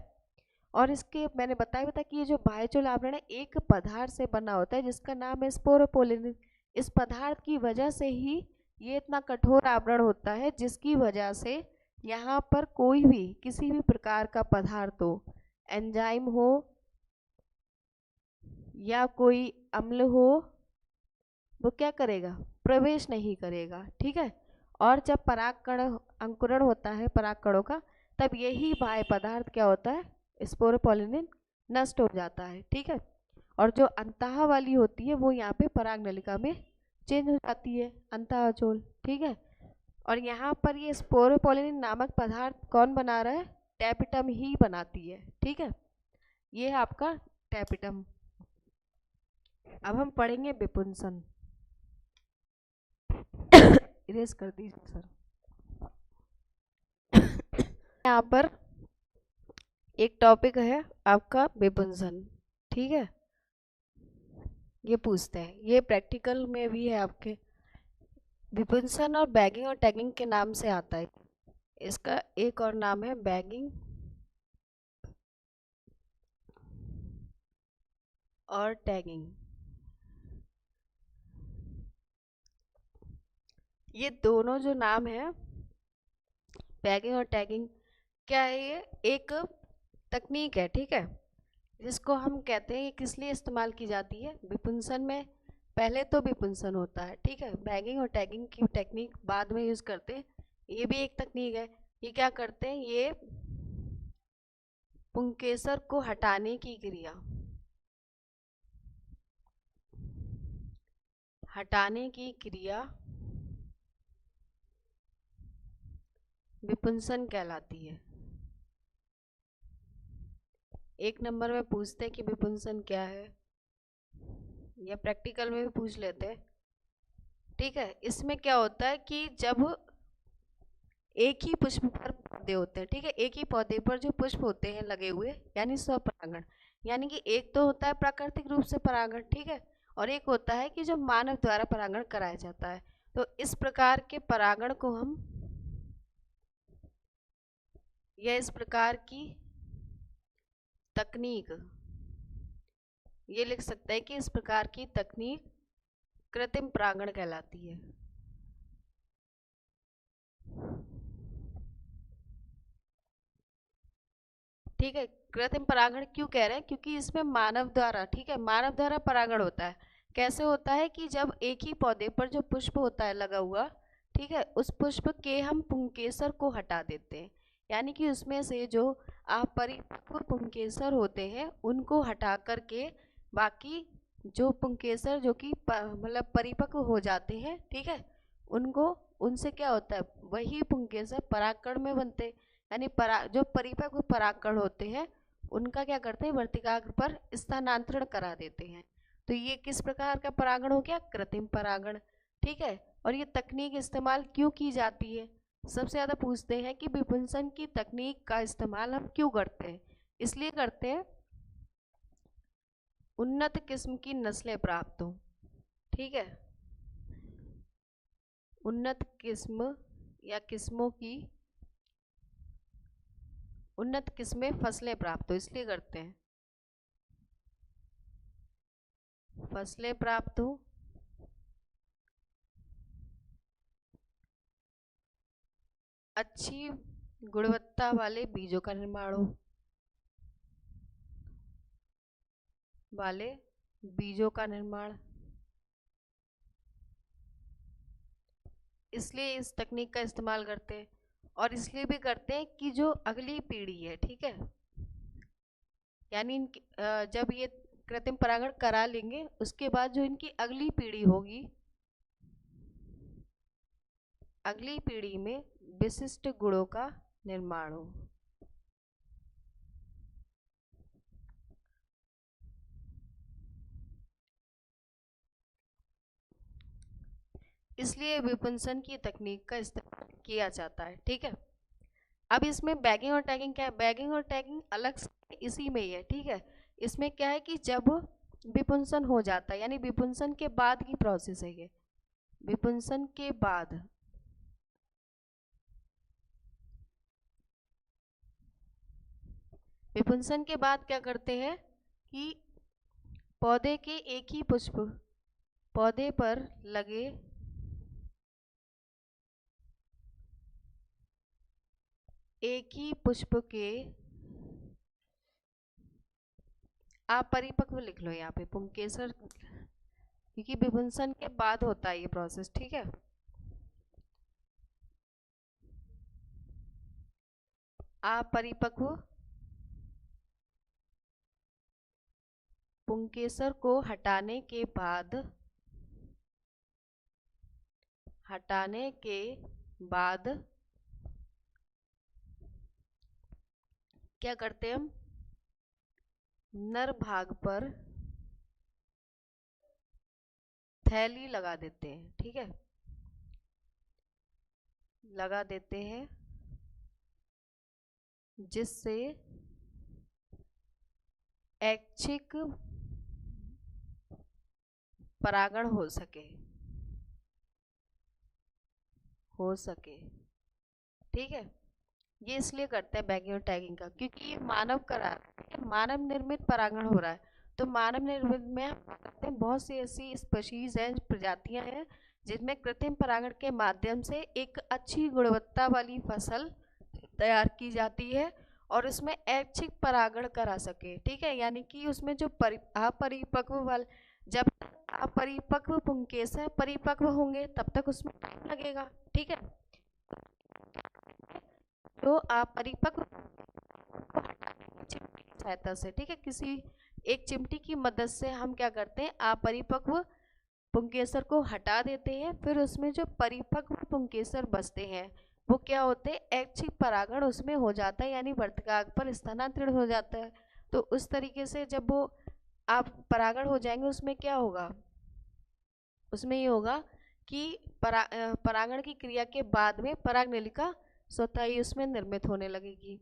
और इसके मैंने बताया था कि ये जो बाह्यचोल आवरण है एक पदार्थ से बना होता है जिसका नाम है स्पोरोपोलिन। इस पदार्थ की वजह से ही ये इतना कठोर आवरण होता है, जिसकी वजह से यहाँ पर कोई भी किसी भी प्रकार का पदार्थ हो, एंजाइम हो या कोई अम्ल हो, वो क्या करेगा, प्रवेश नहीं करेगा, ठीक है। और जब परागकण अंकुरण होता है परागकणों का, तब यही बाह्य पदार्थ क्या होता है, स्पोरोपोलिनिन, नष्ट हो जाता है, ठीक है। और जो अंतः वाली होती है वो यहाँ पे पराग नलिका में चेंज हो जाती है, अंतःचोल, ठीक है। और यहाँ पर ये स्पोरोपोलिनिन नामक पदार्थ कौन बना रहा है, टैपेटम ही बनाती है, ठीक है। ये है आपका टैपेटम। अब हम पढ़ेंगे विपुंसन। इरेज कर दीजिए सर। यहाँ पर एक टॉपिक है आपका विपुंसन, ठीक है। ये पूछते हैं, ये प्रैक्टिकल में भी है आपके। विपुंसन और बैगिंग और टैगिंग के नाम से आता है, इसका एक और नाम है बैगिंग और टैगिंग। ये दोनों जो नाम है, बैगिंग और टैगिंग, क्या है, ये एक तकनीक है, ठीक है, जिसको हम कहते हैं, ये किस लिए इस्तेमाल की जाती है विपुंसन में। पहले तो विपुंसन होता है, ठीक है, बैगिंग और टैगिंग की टेक्निक बाद में यूज करते हैं। ये भी एक तकनीक है। ये क्या करते हैं, ये पुंकेसर को हटाने की क्रिया, हटाने की क्रिया विपुंसन कहलाती है। एक नंबर में पूछते हैं कि विपुंसन क्या है, या प्रैक्टिकल में भी पूछ लेते हैं, ठीक है। इसमें क्या होता है कि जब एक ही पुष्प पर पौधे होते हैं, ठीक है, एक ही पौधे पर जो पुष्प होते हैं लगे हुए, यानी स्वपरागण, यानी कि एक तो होता है प्राकृतिक रूप से परागण, ठीक है, और एक होता है कि जो मानव द्वारा परागण कराया जाता है। तो इस प्रकार के परागण को हम, या इस प्रकार की तकनीक, ये लिख सकते हैं कि इस प्रकार की तकनीक कृत्रिम परागण कहलाती है। ठीक है, कृत्रिम परागण क्यों कह रहे हैं, क्योंकि इसमें मानव द्वारा, ठीक है, मानव द्वारा परागण होता है। कैसे होता है कि जब एक ही पौधे पर जो पुष्प होता है लगा हुआ, ठीक है, उस पुष्प के हम पुंकेसर को हटा देते हैं, यानी कि उसमें से जो अपरिपक्व पुंकेसर होते हैं उनको हटा करके बाकी जो पुंकेसर जो कि मतलब परिपक्व हो जाते हैं, ठीक है, उनको, उनसे क्या होता है, वही पुंकेसर परागकण में बनते हैं, यानी जो परिपक्व परागकण होते हैं उनका क्या करते हैं, वर्तिकाग्र पर स्थानांतरण करा देते हैं। तो ये किस प्रकार का परागण हो गया, कृत्रिम परागण, ठीक है। और ये तकनीक इस्तेमाल क्यों की जाती है, सबसे ज्यादा पूछते हैं कि विपुंसन की तकनीक का इस्तेमाल हम क्यों करते हैं। इसलिए करते हैं, उन्नत किस्म की नस्लें प्राप्त हो, ठीक है, उन्नत किस्म या किस्मों की, उन्नत किस्में फसलें प्राप्त हो, इसलिए करते हैं, फसलें प्राप्त हो, अच्छी गुणवत्ता वाले बीजों का निर्माण हो, वाले बीजों का निर्माण, इसलिए इस तकनीक का इस्तेमाल करते हैं। और इसलिए भी करते हैं कि जो अगली पीढ़ी है, ठीक है, यानी जब ये कृत्रिम परागण करा लेंगे उसके बाद जो इनकी अगली पीढ़ी होगी, अगली पीढ़ी में विशिष्ट गुणों का निर्माण हो। इसलिए विपुंसन की तकनीक का इस्तेमाल किया जाता है, ठीक है। अब इसमें बैगिंग और टैगिंग क्या है? बैगिंग और टैगिंग अलग से इसी में ही है, ठीक है। इसमें क्या है कि जब विपुंसन हो जाता है, यानी विपुंसन के बाद की प्रोसेस है ये, विपुंसन के बाद विपुंसन के बाद क्या करते हैं कि पौधे के एक ही पुष्प, पौधे पर लगे एक ही पुष्प के, आप परिपक्व लिख लो यहाँ पे पुंकेसर, क्योंकि विपुंसन के बाद होता है ये प्रोसेस, ठीक है। अपरिपक्व पुंकेसर को हटाने के बाद क्या करते हैं हम? नर भाग पर थैली लगा देते हैं, ठीक है, लगा देते हैं, जिससे ऐच्छिक परागण हो सके, ठीक है। ये इसलिए करते हैं बैगिंग और टैगिंग का, क्योंकि ये मानव निर्मित परागण हो रहा है। तो मानव निर्मित में हम कहते हैं बहुत सी ऐसी स्पीशीज हैं, प्रजातियां हैं, जिनमें कृत्रिम परागण के माध्यम से एक अच्छी गुणवत्ता वाली फसल तैयार की जाती है और उसमें ऐच्छिक परागण करा सके, ठीक है। यानी कि उसमें जो अपरिपक्व वाले, जब अपरिपक्व पुंकेसर परिपक्व होंगे तब तक उसमें टाइम लगेगा, ठीक है। तो अपरिपक्व चिमटी की सहायता से, ठीक है, किसी एक चिमटी की मदद से हम क्या करते हैं, अपरिपक्व पुंकेसर को हटा देते हैं। फिर उसमें जो परिपक्व पुंकेसर बचते हैं वो क्या होते हैं, ऐच्छिक परागण उसमें हो जाता है, यानी वर्तकाग पर स्थानांतरित हो जाता है। तो उस तरीके से जब वो आप परागण हो जाएंगे उसमें क्या होगा, उसमें ये होगा कि परागण की क्रिया के बाद में पराग नलिका स्वतः ही उसमें निर्मित होने लगेगी,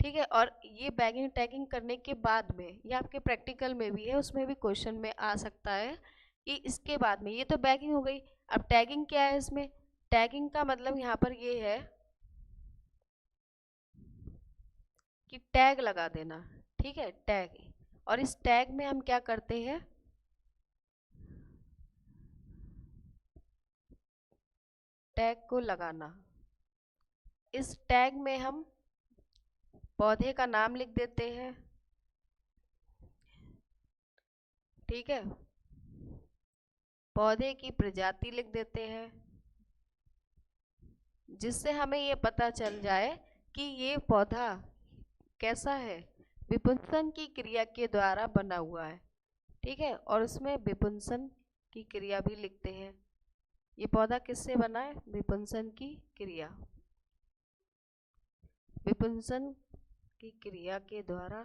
ठीक है। और ये बैगिंग टैगिंग करने के बाद में, ये आपके प्रैक्टिकल में भी है, उसमें भी क्वेश्चन में आ सकता है कि इसके बाद में, ये तो बैगिंग हो गई। अब टैगिंग क्या है इसमें? टैगिंग का मतलब यहाँ पर ये है कि टैग लगा देना, ठीक है, टैग। और इस टैग में हम क्या करते हैं, टैग को लगाना। इस टैग में हम पौधे का नाम लिख देते हैं, ठीक है, पौधे की प्रजाति लिख देते हैं, जिससे हमें ये पता चल जाए कि ये पौधा कैसा है, विपुंसन की क्रिया के द्वारा बना हुआ है, ठीक है। और उसमें विपुंसन की क्रिया भी लिखते हैं, ये पौधा किससे बना है, विपुंसन की क्रिया, विपुंसन की क्रिया के द्वारा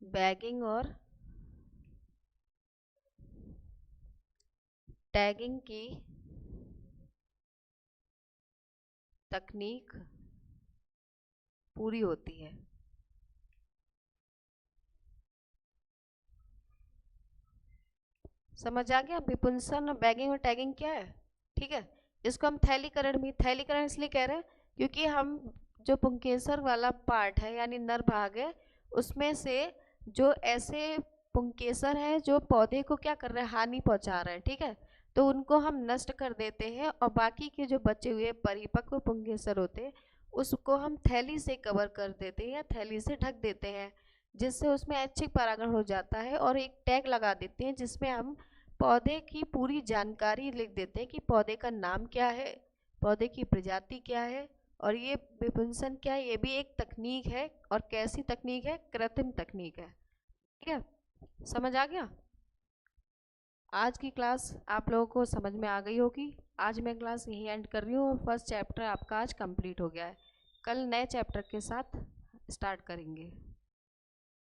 बैगिंग और टैगिंग की तकनीक पूरी होती है। समझ आ गया विपुंसन और बैगिंग और टैगिंग क्या है, ठीक है। इसको हम थैलीकरण इसलिए कह रहे हैं क्योंकि हम जो पुंकेसर वाला पार्ट है यानी नर भाग है, उसमें से जो ऐसे पुंकेसर हैं जो पौधे को क्या कर रहे हैं, हानि पहुंचा रहे हैं, ठीक है, तो उनको हम नष्ट कर देते हैं और बाकी के जो बचे हुए परिपक्व पुंकेसर होते हैं उसको हम थैली से कवर कर देते हैं या थैली से ढक देते हैं, जिससे उसमें ऐच्छिक परागण हो जाता है, और एक टैग लगा देते हैं जिसमें हम पौधे की पूरी जानकारी लिख देते हैं कि पौधे का नाम क्या है, पौधे की प्रजाति क्या है, और ये विभुंसन क्या है। ये भी एक तकनीक है, और कैसी तकनीक है? कृत्रिम तकनीक है। ठीक है, समझ आ गया? आज की क्लास आप लोगों को समझ में आ गई होगी। आज मैं क्लास यहीं एंड कर रही हूँ, और फर्स्ट चैप्टर आपका आज कंप्लीट हो गया है। कल नए चैप्टर के साथ स्टार्ट करेंगे।